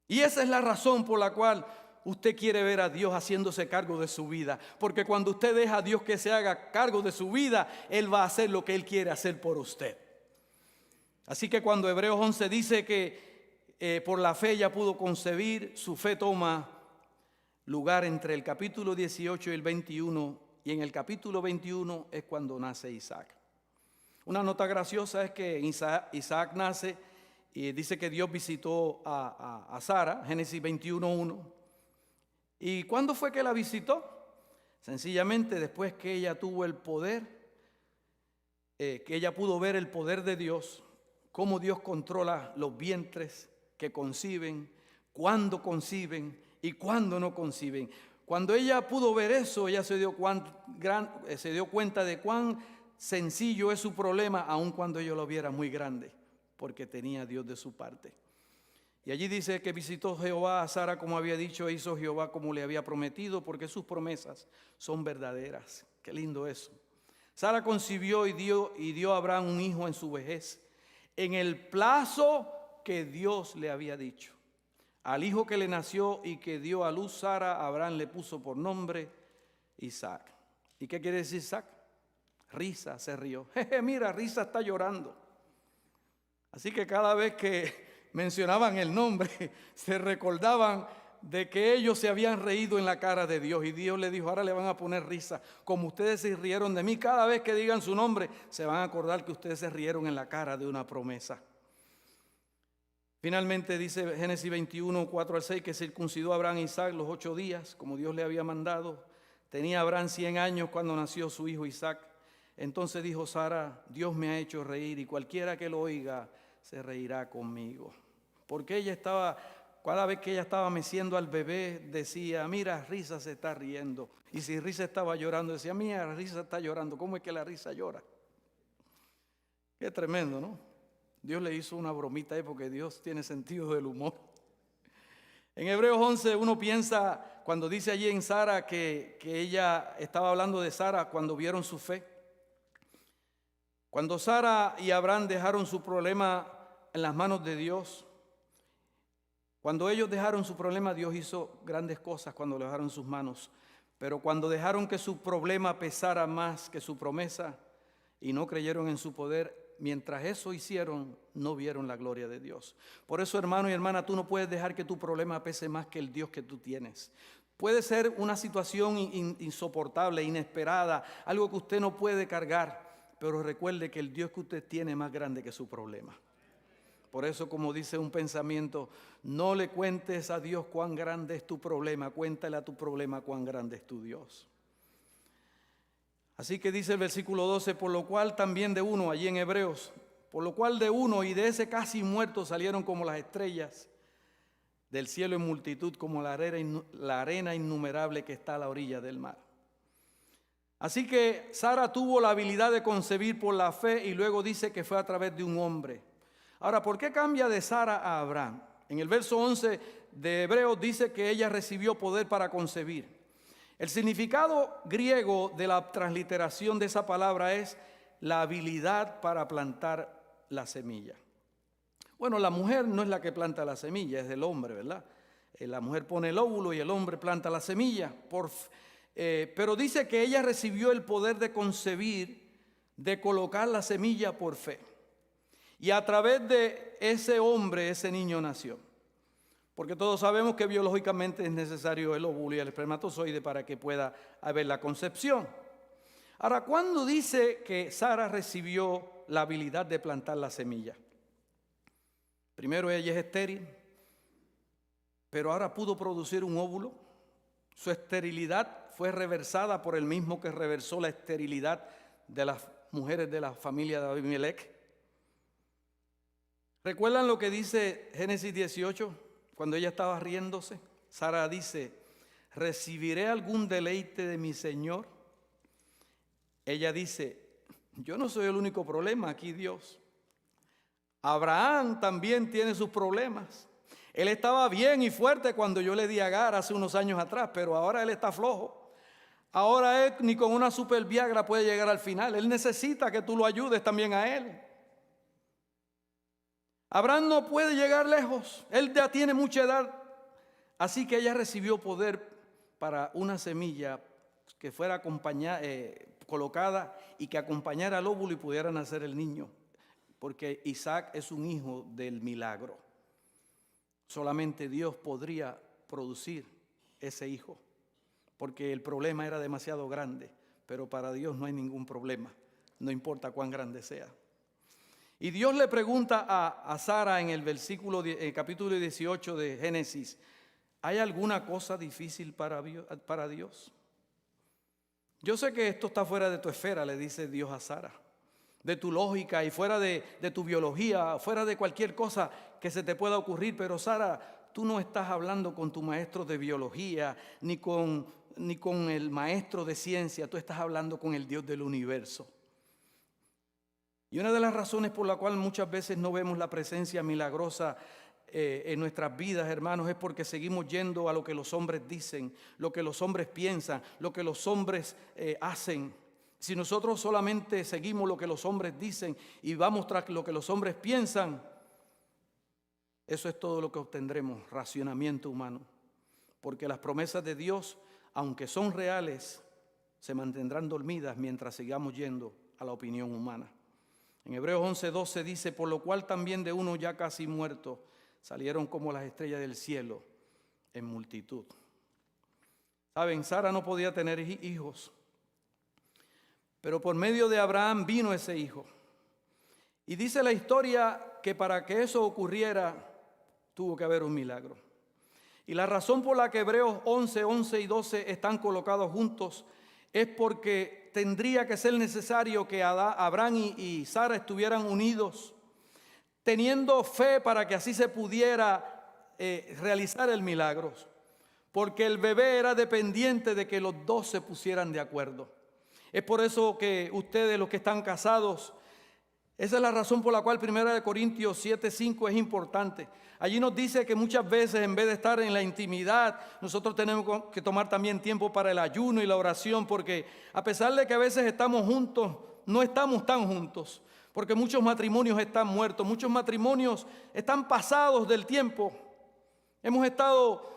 Y esa es la razón por la cual usted quiere ver a Dios haciéndose cargo de su vida. Porque cuando usted deja a Dios que se haga cargo de su vida, Él va a hacer lo que Él quiere hacer por usted. Así que cuando Hebreos 11 dice que por la fe ella pudo concebir, su fe toma lugar entre el capítulo 18 y el 21. Y en el capítulo 21 es cuando nace Isaac. Una nota graciosa es que Isaac nace y dice que Dios visitó a Sara, Génesis 21:1. ¿Y cuándo fue que la visitó? Sencillamente después que ella tuvo el poder, que ella pudo ver el poder de Dios, cómo Dios controla los vientres que conciben, cuándo conciben y cuándo no conciben. Cuando ella pudo ver eso, ella se dio cuenta de cuán sencillo es su problema, aun cuando ella lo viera muy grande, porque tenía a Dios de su parte. Y allí dice que visitó Jehová a Sara como había dicho, e hizo Jehová como le había prometido, porque sus promesas son verdaderas. Qué lindo eso. Sara concibió y dio a Abraham un hijo en su vejez, en el plazo que Dios le había dicho. Al hijo que le nació y que dio a luz Sara, Abraham le puso por nombre Isaac. ¿Y qué quiere decir Isaac? Risa, se rió. Jeje, mira, Risa está llorando. Así que cada vez que mencionaban el nombre, se recordaban de que ellos se habían reído en la cara de Dios. Y Dios le dijo, ahora le van a poner Risa. Como ustedes se rieron de mí, cada vez que digan su nombre, se van a acordar que ustedes se rieron en la cara de una promesa. Finalmente dice Génesis 21, 4-6, que circuncidó a Abraham e Isaac los 8 días, como Dios le había mandado. Tenía Abraham 100 años cuando nació su hijo Isaac. Entonces dijo Sara, Dios me ha hecho reír y cualquiera que lo oiga se reirá conmigo. Porque ella estaba, cada vez que ella estaba meciendo al bebé, decía, mira, Risa se está riendo. Y si Risa estaba llorando, decía, mira, Risa está llorando. ¿Cómo es que la Risa llora? Qué tremendo, ¿no? Dios le hizo una bromita ahí porque Dios tiene sentido del humor. En Hebreos 11 uno piensa, cuando dice allí en Sara que ella estaba hablando de Sara cuando vieron su fe. Cuando Sara y Abraham dejaron su problema en las manos de Dios, cuando ellos dejaron su problema, Dios hizo grandes cosas cuando lo dejaron en sus manos. Pero cuando dejaron que su problema pesara más que su promesa y no creyeron en su poder, mientras eso hicieron, no vieron la gloria de Dios. Por eso, hermano y hermana, tú no puedes dejar que tu problema pese más que el Dios que tú tienes. Puede ser una situación insoportable, inesperada, algo que usted no puede cargar, pero recuerde que el Dios que usted tiene es más grande que su problema. Por eso, como dice un pensamiento, no le cuentes a Dios cuán grande es tu problema, cuéntale a tu problema cuán grande es tu Dios. Así que dice el versículo 12, por lo cual también de uno, allí en Hebreos, por lo cual de uno y de ese casi muerto salieron como las estrellas del cielo en multitud, como la arena innumerable que está a la orilla del mar. Así que Sara tuvo la habilidad de concebir por la fe y luego dice que fue a través de un hombre. Ahora, ¿por qué cambia de Sara a Abraham? En el verso 11 de Hebreos dice que ella recibió poder para concebir. El significado griego de la transliteración de esa palabra es la habilidad para plantar la semilla. Bueno, la mujer no es la que planta la semilla, es el hombre, ¿verdad? La mujer pone el óvulo y el hombre planta la semilla. Pero dice que ella recibió el poder de concebir, de colocar la semilla por fe. Y a través de ese hombre, ese niño nació. Porque todos sabemos que biológicamente es necesario el óvulo y el espermatozoide para que pueda haber la concepción. Ahora, ¿cuándo dice que Sara recibió la habilidad de plantar la semilla? Primero, ella es estéril, pero ahora pudo producir un óvulo. Su esterilidad fue reversada por el mismo que reversó la esterilidad de las mujeres de la familia de Abimelech. ¿Recuerdan lo que dice Génesis 18? Cuando ella estaba riéndose, Sara dice: ¿recibiré algún deleite de mi Señor? Ella dice: yo no soy el único problema aquí, Dios. Abraham también tiene sus problemas. Él estaba bien y fuerte cuando yo le di a Agar hace unos años atrás, pero ahora él está flojo. Ahora él ni con una super Viagra puede llegar al final. Él necesita que tú lo ayudes también a él. Abraham no puede llegar lejos. Él ya tiene mucha edad. Así que ella recibió poder para una semilla que fuera colocada y que acompañara al óvulo y pudiera nacer el niño. Porque Isaac es un hijo del milagro. Solamente Dios podría producir ese hijo, porque el problema era demasiado grande, pero para Dios no hay ningún problema, no importa cuán grande sea. Y Dios le pregunta a Sara en el capítulo 18 de Génesis: ¿hay alguna cosa difícil para Dios? Yo sé que esto está fuera de tu esfera, le dice Dios a Sara, de tu lógica y fuera de tu biología, fuera de cualquier cosa que se te pueda ocurrir. Pero Sara, tú no estás hablando con tu maestro de biología, ni con el maestro de ciencia, tú estás hablando con el Dios del universo. Y una de las razones por la cual muchas veces no vemos la presencia milagrosa en nuestras vidas, hermanos, es porque seguimos yendo a lo que los hombres dicen, lo que los hombres piensan, lo que los hombres hacen. Si nosotros solamente seguimos lo que los hombres dicen y vamos tras lo que los hombres piensan, eso es todo lo que obtendremos: racionamiento humano. Porque las promesas de Dios, aunque son reales, se mantendrán dormidas mientras sigamos yendo a la opinión humana. En Hebreos 11:12 dice: por lo cual también de uno ya casi muerto salieron como las estrellas del cielo en multitud. Saben, Sara no podía tener hijos, pero por medio de Abraham vino ese hijo. Y dice la historia que para que eso ocurriera tuvo que haber un milagro. Y la razón por la que Hebreos 11 y 12 están colocados juntos es porque tendría que ser necesario que Abraham y Sara estuvieran unidos, teniendo fe para que así se pudiera realizar el milagro. Porque el bebé era dependiente de que los dos se pusieran de acuerdo. Es por eso que ustedes, los que están casados, esa es la razón por la cual 1 Corintios 7:5 es importante. Allí nos dice que muchas veces, en vez de estar en la intimidad, nosotros tenemos que tomar también tiempo para el ayuno y la oración, porque a pesar de que a veces estamos juntos, no estamos tan juntos, porque muchos matrimonios están muertos, muchos matrimonios están pasados del tiempo. Hemos estado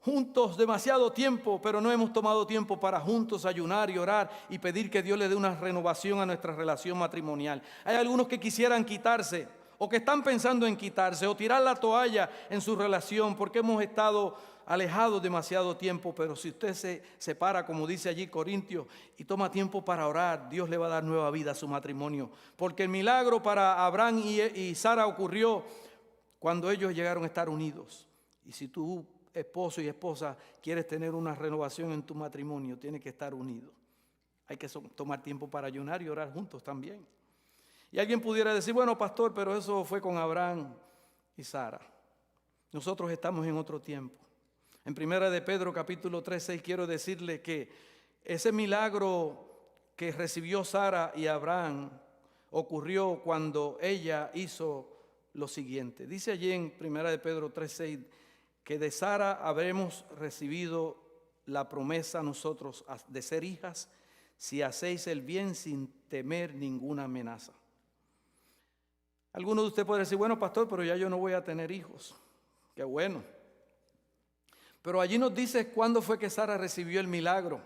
juntos demasiado tiempo, pero no hemos tomado tiempo para juntos ayunar y orar y pedir que Dios le dé una renovación a nuestra relación matrimonial. Hay algunos que quisieran quitarse, o que están pensando en quitarse, o tirar la toalla en su relación, porque hemos estado alejados demasiado tiempo. Pero si usted se separa, como dice allí Corintios, y toma tiempo para orar, Dios le va a dar nueva vida a su matrimonio. Porque el milagro para Abraham y Sara ocurrió cuando ellos llegaron a estar unidos. Y si tú, esposo y esposa, quieres tener una renovación en tu matrimonio, tienes que estar unido. Hay que tomar tiempo para ayunar y orar juntos también. Y alguien pudiera decir: bueno, pastor, pero eso fue con Abraham y Sara. Nosotros estamos en otro tiempo. En 1 de Pedro capítulo 3:6 quiero decirle que ese milagro que recibió Sara y Abraham ocurrió cuando ella hizo lo siguiente. Dice allí en 1 de Pedro 3:6 que de Sara habremos recibido la promesa nosotros de ser hijas si hacéis el bien sin temer ninguna amenaza. Algunos de ustedes pueden decir: bueno, pastor, pero ya yo no voy a tener hijos. Qué bueno. Pero allí nos dice cuándo fue que Sara recibió el milagro.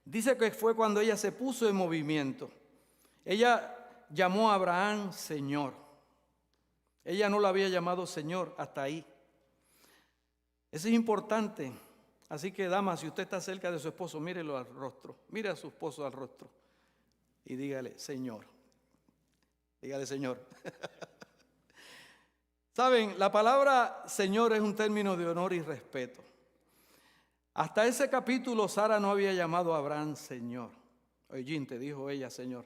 Dice que fue cuando ella se puso en movimiento. Ella llamó a Abraham Señor. Ella no lo había llamado Señor hasta ahí. Eso es importante. Así que, dama, si usted está cerca de su esposo, mírelo al rostro. Mire a su esposo al rostro y dígale, Señor. Dígale, Señor. Saben, la palabra Señor es un término de honor y respeto. Hasta ese capítulo Sara no había llamado a Abraham Señor. Oye, te dijo ella Señor.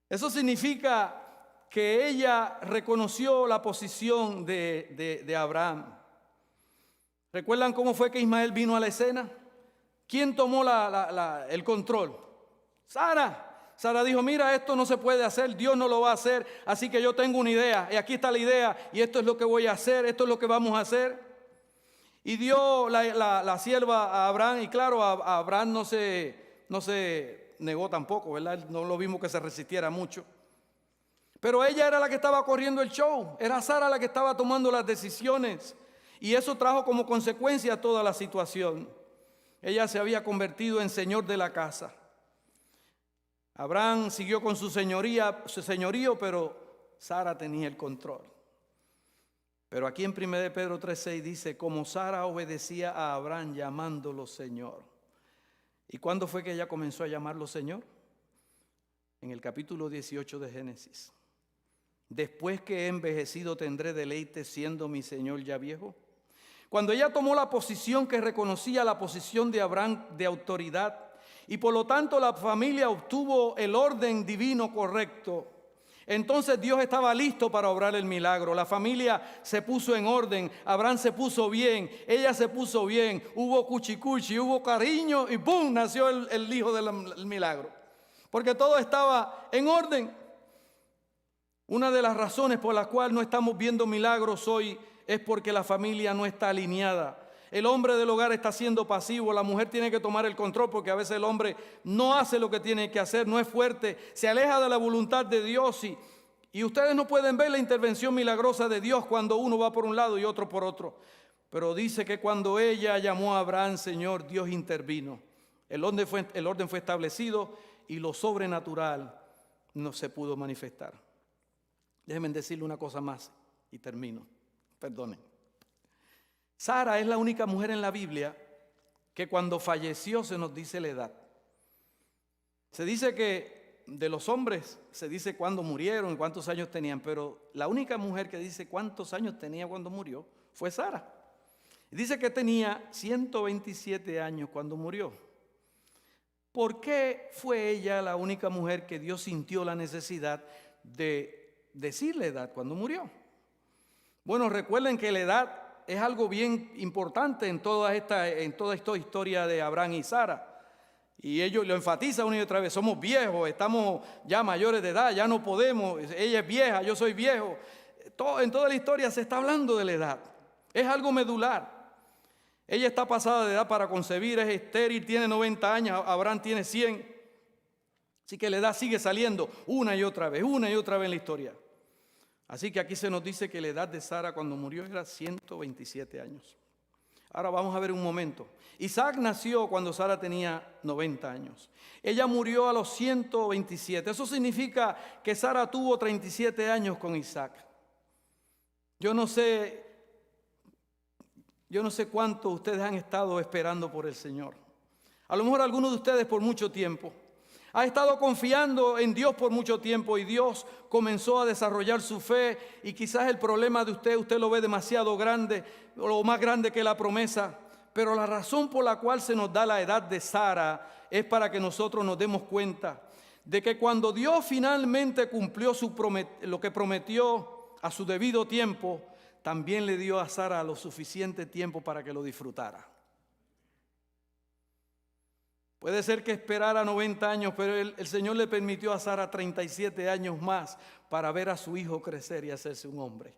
Eso significa que ella reconoció la posición de Abraham. ¿Recuerdan cómo fue que Ismael vino a la escena? ¿Quién tomó el control? Sara. Sara dijo, mira, esto no se puede hacer, Dios no lo va a hacer, así que yo tengo una idea, y aquí está la idea, y esto es lo que voy a hacer, esto es lo que vamos a hacer. Y dio la sierva a Abraham, y claro, a Abraham no se negó tampoco, ¿verdad? No lo vimos que se resistiera mucho. Pero ella era la que estaba corriendo el show, era Sara la que estaba tomando las decisiones, y eso trajo como consecuencia toda la situación. Ella se había convertido en señor de la casa. Abraham siguió con su señorío, pero Sara tenía el control. Pero aquí en 1 Pedro 3:6 dice, como Sara obedecía a Abraham llamándolo Señor. ¿Y cuándo fue que ella comenzó a llamarlo Señor? En el capítulo 18 de Génesis. Después que he envejecido tendré deleite siendo mi Señor ya viejo. Cuando ella tomó la posición que reconocía la posición de Abraham de autoridad, y por lo tanto la familia obtuvo el orden divino correcto, entonces Dios estaba listo para obrar el milagro. La familia se puso en orden, Abraham se puso bien, ella se puso bien, hubo cuchicuchi, hubo cariño y ¡pum! Nació el hijo del milagro. Porque todo estaba en orden. Una de las razones por las cuales no estamos viendo milagros hoy es porque la familia no está alineada. El hombre del hogar está siendo pasivo, la mujer tiene que tomar el control porque a veces el hombre no hace lo que tiene que hacer, no es fuerte, se aleja de la voluntad de Dios y ustedes no pueden ver la intervención milagrosa de Dios cuando uno va por un lado y otro por otro. Pero dice que cuando ella llamó a Abraham, Señor, Dios intervino. El orden fue establecido y lo sobrenatural no se pudo manifestar. Déjenme decirle una cosa más y termino. Perdonen. Sara es la única mujer en la Biblia que cuando falleció se nos dice la edad. Se dice que de los hombres se dice cuándo murieron y cuántos años tenían, pero la única mujer que dice cuántos años tenía cuando murió fue Sara. Dice que tenía 127 años cuando murió. ¿Por qué fue ella la única mujer que Dios sintió la necesidad de decirle edad cuando murió? Bueno, recuerden que la edad es algo bien importante en toda esta historia de Abraham y Sara. Y ellos lo enfatizan una y otra vez, somos viejos, estamos ya mayores de edad, ya no podemos, ella es vieja, yo soy viejo. En toda la historia se está hablando de la edad, es algo medular. Ella está pasada de edad para concebir, es estéril, tiene 90 años, Abraham tiene 100. Así que la edad sigue saliendo una y otra vez en la historia. Así que aquí se nos dice que la edad de Sara cuando murió era 127 años. Ahora vamos a ver un momento. Isaac nació cuando Sara tenía 90 años. Ella murió a los 127. Eso significa que Sara tuvo 37 años con Isaac. Yo no sé cuánto ustedes han estado esperando por el Señor. A lo mejor algunos de ustedes por mucho tiempo. Ha estado confiando en Dios por mucho tiempo y Dios comenzó a desarrollar su fe y quizás el problema de usted lo ve demasiado grande o más grande que la promesa. Pero la razón por la cual se nos da la edad de Sara es para que nosotros nos demos cuenta de que cuando Dios finalmente cumplió lo que prometió a su debido tiempo, también le dio a Sara lo suficiente tiempo para que lo disfrutara. Puede ser que esperara 90 años, pero el Señor le permitió a Sara 37 años más para ver a su hijo crecer y hacerse un hombre.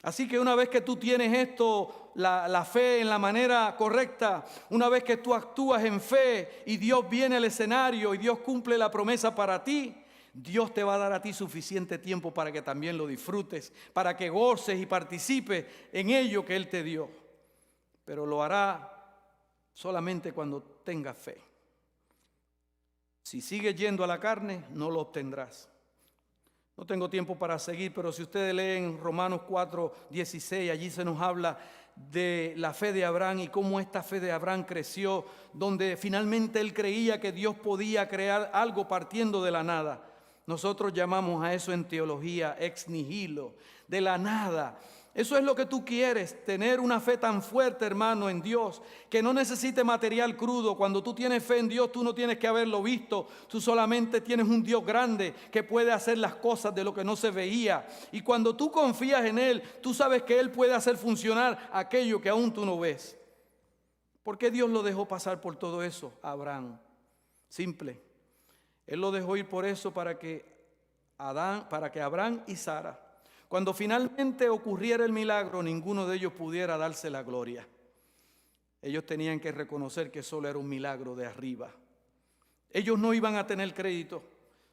Así que una vez que tú tienes esto, la fe en la manera correcta, una vez que tú actúas en fe y Dios viene al escenario y Dios cumple la promesa para ti, Dios te va a dar a ti suficiente tiempo para que también lo disfrutes, para que goces y participes en ello que Él te dio. Pero lo hará solamente cuando tengas fe. Si sigues yendo a la carne, no lo obtendrás. No tengo tiempo para seguir, pero si ustedes leen Romanos 4:16, allí se nos habla de la fe de Abraham y cómo esta fe de Abraham creció, donde finalmente él creía que Dios podía crear algo partiendo de la nada. Nosotros llamamos a eso en teología ex nihilo, de la nada. Eso es lo que tú quieres, tener una fe tan fuerte, hermano, en Dios, que no necesite material crudo. Cuando tú tienes fe en Dios, tú no tienes que haberlo visto. Tú solamente tienes un Dios grande que puede hacer las cosas de lo que no se veía. Y cuando tú confías en Él, tú sabes que Él puede hacer funcionar aquello que aún tú no ves. ¿Por qué Dios lo dejó pasar por todo eso a Abraham? Simple. Él lo dejó ir por eso para que Abraham y Sara, cuando finalmente ocurriera el milagro, ninguno de ellos pudiera darse la gloria. Ellos tenían que reconocer que solo era un milagro de arriba. Ellos no iban a tener crédito.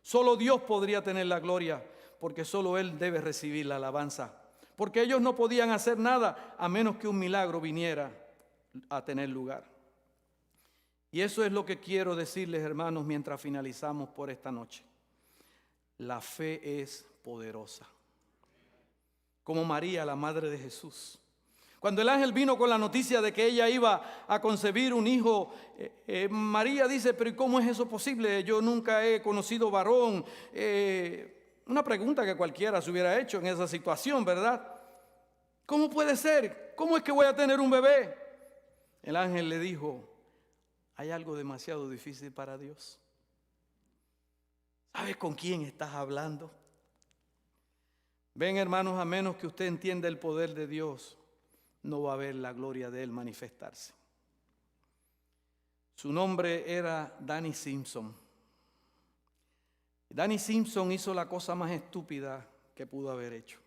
Solo Dios podría tener la gloria, porque solo Él debe recibir la alabanza. Porque ellos no podían hacer nada a menos que un milagro viniera a tener lugar. Y eso es lo que quiero decirles, hermanos, mientras finalizamos por esta noche. La fe es poderosa. Como María, la madre de Jesús. Cuando el ángel vino con la noticia de que ella iba a concebir un hijo, María dice, pero ¿y cómo es eso posible? Yo nunca he conocido varón. Una pregunta que cualquiera se hubiera hecho en esa situación, ¿verdad? ¿Cómo puede ser? ¿Cómo es que voy a tener un bebé? El ángel le dijo, hay algo demasiado difícil para Dios. ¿Sabes con quién estás hablando? Ven, hermanos, a menos que usted entienda el poder de Dios, no va a ver la gloria de Él manifestarse. Su nombre era Danny Simpson. Danny Simpson hizo la cosa más estúpida que pudo haber hecho.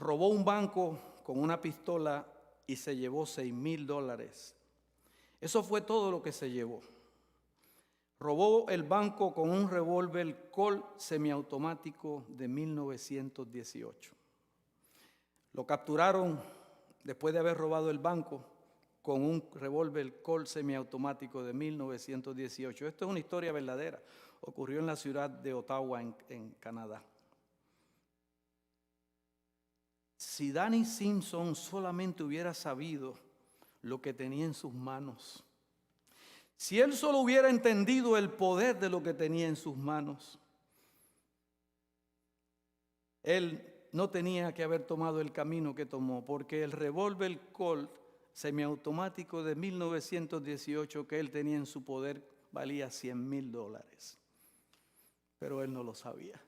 Robó un banco con una pistola y se llevó $6,000. Eso fue todo lo que se llevó. Robó el banco con un revólver Colt semiautomático de 1918. Lo capturaron después de haber robado el banco con un revólver Colt semiautomático de 1918. Esto es una historia verdadera. Ocurrió en la ciudad de Ottawa, en Canadá. Si Danny Simpson solamente hubiera sabido lo que tenía en sus manos, si él solo hubiera entendido el poder de lo que tenía en sus manos, él no tenía que haber tomado el camino que tomó, porque el revólver Colt semiautomático de 1918 que él tenía en su poder valía $100,000. Pero él no lo sabía.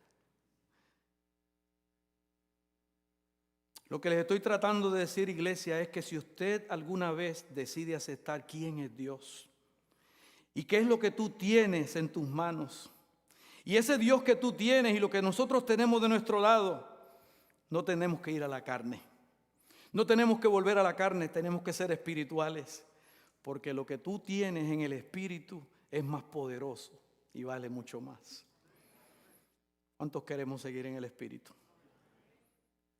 Lo que les estoy tratando de decir, iglesia, es que si usted alguna vez decide aceptar quién es Dios y qué es lo que tú tienes en tus manos, y ese Dios que tú tienes y lo que nosotros tenemos de nuestro lado, no tenemos que ir a la carne. No tenemos que volver a la carne, tenemos que ser espirituales, porque lo que tú tienes en el espíritu es más poderoso y vale mucho más. ¿Cuántos queremos seguir en el espíritu?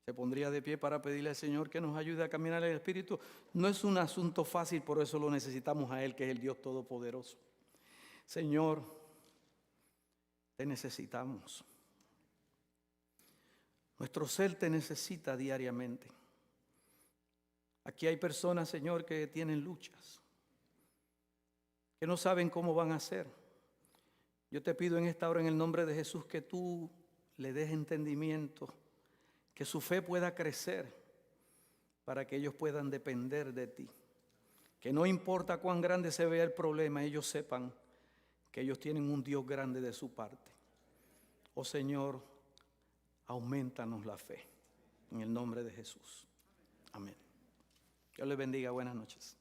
Se pondría de pie para pedirle al Señor que nos ayude a caminar en el espíritu. No es un asunto fácil, por eso lo necesitamos a Él, que es el Dios Todopoderoso. Señor, te necesitamos. Nuestro ser te necesita diariamente. Aquí hay personas, Señor, que tienen luchas, que no saben cómo van a hacer. Yo te pido en esta hora, en el nombre de Jesús, que tú le des entendimiento, que su fe pueda crecer para que ellos puedan depender de ti. Que no importa cuán grande se vea el problema, ellos sepan que ellos tienen un Dios grande de su parte. Oh Señor, aumentanos la fe. En el nombre de Jesús. Amén. Dios les bendiga. Buenas noches.